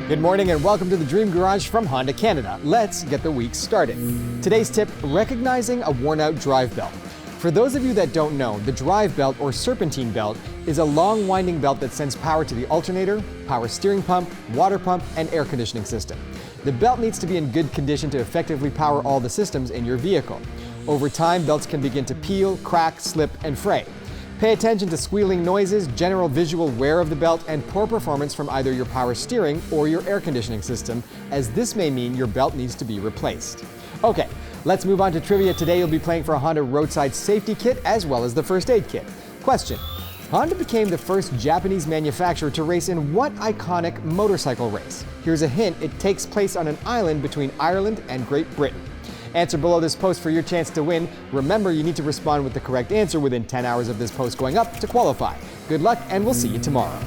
Good morning and welcome to the Dream Garage from Honda Canada. Let's get the week started. Today's tip, recognizing a worn-out drive belt. For those of you that don't know, the drive belt or serpentine belt is a long winding belt that sends power to the alternator, power steering pump, water pump, and air conditioning system. The belt needs to be in good condition to effectively power all the systems in your vehicle. Over time, belts can begin to peel, crack, slip, and fray. Pay attention to squealing noises, general visual wear of the belt, and poor performance from either your power steering or your air conditioning system, as this may mean your belt needs to be replaced. Okay, let's move on to trivia. Today you'll be playing for a Honda roadside safety kit as well as the first aid kit. Question: Honda became the first Japanese manufacturer to race in what iconic motorcycle race? Here's a hint, it takes place on an island between Ireland and Great Britain. Answer below this post for your chance to win. Remember, you need to respond with the correct answer within 10 hours of this post going up to qualify. Good luck, and we'll see you tomorrow.